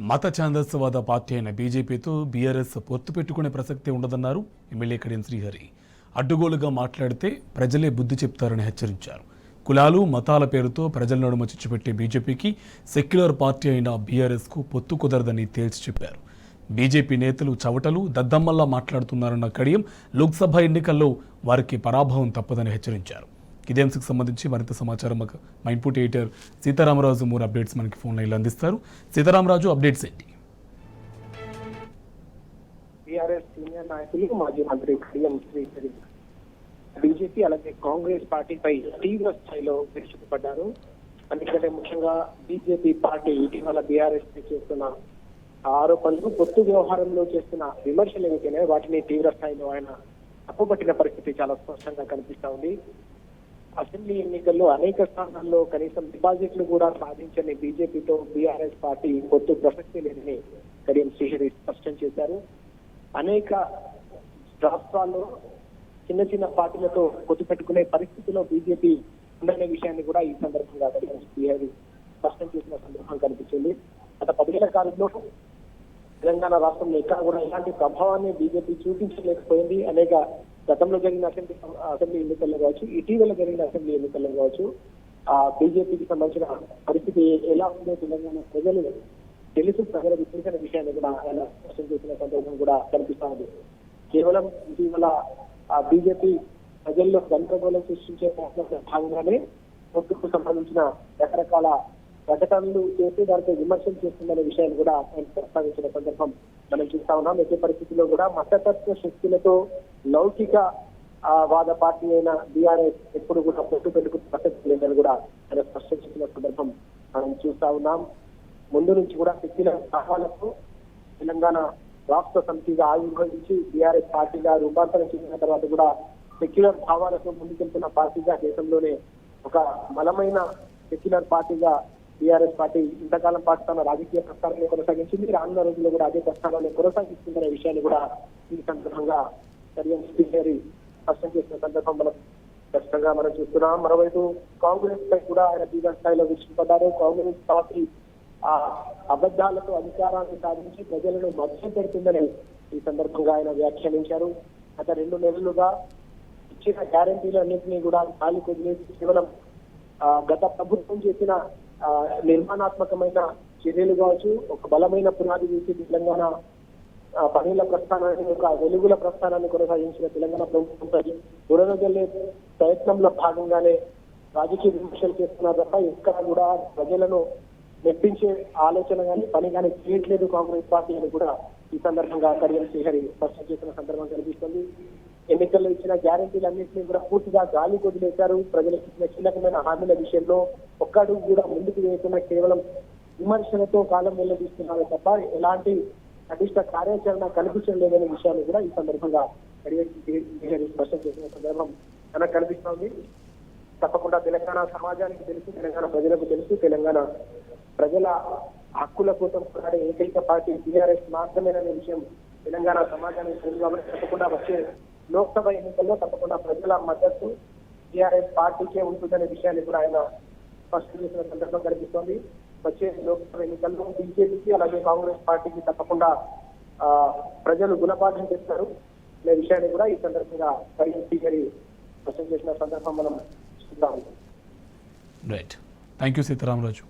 మత ఛాందస్వాద పార్టీ అయిన బీజేపీతో బీఆర్ఎస్ పొత్తు పెట్టుకునే ప్రసక్తే ఉండదన్నారు ఎమ్మెల్యే కడియం శ్రీహరి. అడ్డుగోలుగా మాట్లాడితే ప్రజలే బుద్ధి చెప్తారని హెచ్చరించారు. కులాలు మతాల పేరుతో ప్రజల నడుమ చిచ్చుపెట్టే బీజేపీకి సెక్యులర్ పార్టీ అయిన బీఆర్ఎస్కు పొత్తు కుదరదని తేల్చి చెప్పారు. బీజేపీ నేతలు చవటలు దద్దమ్మల్లా మాట్లాడుతున్నారన్న కడియం లోక్సభ ఎన్నికల్లో వారికి పరాభవం తప్పదని హెచ్చరించారు. ఇదే అంశకు సంబంధించి మరింత సమాచారం మా ఇన్పుట్ ఎడిటర్ సీతారామరాజు మూడు అప్డేట్స్ మనకి ఫోన్ లైన్లో అందిస్తారు. సీతారామరాజు, అప్డేట్స్ ఏంటి? బీఆర్ఎస్ సీనియర్ నాయకులు మాజీ మంత్రి కడియం శ్రీహరి బీజేపీ అలాగే కాంగ్రెస్ పార్టీపై తీవ్ర స్థాయిలో విరుచుకుపడ్డారు. అందుకంటే ముఖ్యంగా బీజేపీ పార్టీ ఇటీవల బీఆర్ఎస్ చేస్తున్న ఆరోపణలు, పొత్తు వ్యవహారంలో చేస్తున్న విమర్శలు ఏవైతే వాటిని తీవ్ర స్థాయిలో ఆయన తప్పుపట్టిన పరిస్థితి చాలా స్పష్టంగా కనిపిస్తా ఉంది. అసెంబ్లీ ఎన్నికల్లో అనేక స్థానాల్లో కనీసం డిపాజిట్లు కూడా సాధించని బీజేపీతో బీఆర్ఎస్ పార్టీ పొత్తు ప్రసక్తి లేదని కడియం శ్రీహరి స్పష్టం చేశారు. అనేక రాష్ట్రాల్లో చిన్న చిన్న పార్టీలతో పొత్తు పెట్టుకునే పరిస్థితిలో బీజేపీ ఉందనే విషయాన్ని కూడా ఈ సందర్భంగా కడియం శ్రీహరి స్పష్టం చేసిన సందర్భం కనిపించింది. గత 10 ఏళ్ల కాలంలో తెలంగాణ రాష్ట్రంలో ఎక్కడ కూడా ఇలాంటి ప్రభావాన్ని బీజేపీ చూపించలేకపోయింది. అనేక గతంలో జరిగిన అసెంబ్లీ ఎన్నికల్లో కావచ్చు, ఇటీవల జరిగిన అసెంబ్లీ ఎన్నికల్లో కావచ్చు, బీజేపీకి సంబంధించిన పరిస్థితి ఎలా ఉందో తెలంగాణ ప్రజలు తెలుసు. ప్రజలకు తెలిసిన విషయాన్ని కూడా ఆయన స్పష్టం చేసిన సందర్భం కూడా కనిపిస్తా ఉంది. కేవలం ఇటీవల బీజేపీ ప్రజల్లో గందరగోళం సృష్టించే ప్రయత్నంలో భాగంగానే పొత్తుకు సంబంధించిన రకరకాల ప్రకటనలు చేసి దానిపై విమర్శలు చేస్తుందనే విషయాన్ని కూడా ఆయన ప్రస్తావించిన సందర్భం మనం చూస్తా ఉన్నాం. ఎట్టి పరిస్థితుల్లో కూడా మతతత్వ శక్తులతో లౌకిక వాద పార్టీ అయిన బీఆర్ఎస్ ఎప్పుడు కూడా పొత్తు పెట్టుకునే ప్రసక్తి లేదని కూడా ఆయన స్పష్టం చేసిన సందర్భం మనం చూస్తా ఉన్నాం. ముందు నుంచి కూడా సెక్యులర్ సవాళ్లకు తెలంగాణ రాష్ట్ర సమితిగా ఆవిర్భవించి బీఆర్ఎస్ పార్టీగా రూపాంతరం చెందిన తర్వాత కూడా సెక్యులర్ భావాలతో ముందుకెళ్తున్న పార్టీగా దేశంలోనే ఒక బలమైన సెక్యులర్ పార్టీగా బీఆర్ఎస్ పార్టీ ఇంతకాలం పాటు తన రాజకీయ ప్రస్థానాన్ని కొనసాగించింది. రానున్న రోజుల్లో కూడా అదే ప్రస్థానాన్ని కొనసాగిస్తుందనే విషయాన్ని కూడా ఈ సందర్భంగా కడియం శ్రీహరి స్పష్టం చేసిన సందర్భం మనం స్పష్టంగా మనం చూస్తున్నాం. మరోవైపు కాంగ్రెస్ పై కూడా ఆయన తీవ్ర స్థాయిలో విరుచుకుపడ్డారు. కాంగ్రెస్ పార్టీ అబద్ధాలతో అధికారాన్ని సాధించి ప్రజలను మధ్య పెడుతుందని ఈ సందర్భంగా ఆయన వ్యాఖ్యానించారు. గత 2 నెలలుగా ఇచ్చిన గ్యారంటీలన్నింటినీ కూడా ఖాళీ కొద్దిలేసి కేవలం గత ప్రభుత్వం చేసిన నిర్మాణాత్మకమైన చర్యలు కావచ్చు, ఒక బలమైన పునాది వేసి తెలంగాణ పనుల ప్రస్థానాన్ని, ఒక వెలుగుల ప్రస్థానాన్ని కొనసాగించిన తెలంగాణ ప్రభుత్వంపై బురదజల్లే ప్రయత్నంలో భాగంగానే రాజకీయ విమర్శలు చేస్తున్నారు తప్ప ఎక్కడ కూడా ప్రజలను మెప్పించే ఆలోచన కానీ పని కానీ చేయట్లేదు కాంగ్రెస్ పార్టీ అని కూడా ఈ సందర్భంగా కడియం శ్రీహరి స్పష్టం చేసిన సందర్భం కనిపిస్తుంది. ఎన్నికల్లో ఇచ్చిన గ్యారంటీలన్నింటినీ కూడా పూర్తిగా గాలి కొదిలేశారు. ప్రజలకు ఇచ్చిన కీలకమైన హామీల విషయంలో ఒక్కడు కూడా ముందుకు వేయకుండా కేవలం విమర్శలతో కాలం వెల్లడిస్తున్నారు తప్ప ఎలాంటి పటిష్ట కార్యాచరణ కనిపించడం లేదనే విషయాన్ని కూడా ఈ సందర్భంగా కడియం శ్రీహరి స్పష్టం చేసిన సందర్భం మనకు కనిపిస్తోంది. తప్పకుండా తెలంగాణ సమాజానికి తెలుసు, తెలంగాణ ప్రజలకు తెలుసు, తెలంగాణ ప్రజల హక్కుల కోసం పోరాడే ఏకైక పార్టీ బీఆర్ఎస్ మాత్రమేననే విషయం తెలంగాణ సమాజానికి తెలుసు. కాబట్టి తప్పకుండా వచ్చే లోక్సభ ఎన్నికల్లో తప్పకుండా ప్రజల మద్దతు బీఆర్ఎస్ పార్టీకే ఉంటుందనే విషయాన్ని కూడా ఆయన స్పష్టం చేసిన సందర్భం కనిపిస్తోంది. వచ్చే లోక్సభ ఎన్నికల్లో బీజేపీకి అలాగే కాంగ్రెస్ పార్టీకి తప్పకుండా ప్రజలు గుణపాఠం చేస్తారు అనే విషయాన్ని కూడా ఈ సందర్భంగా కడియం శ్రీహరి స్పష్టం చేసిన సందర్భం మనం చూద్దాం. Right, thank you Sitaramaraju.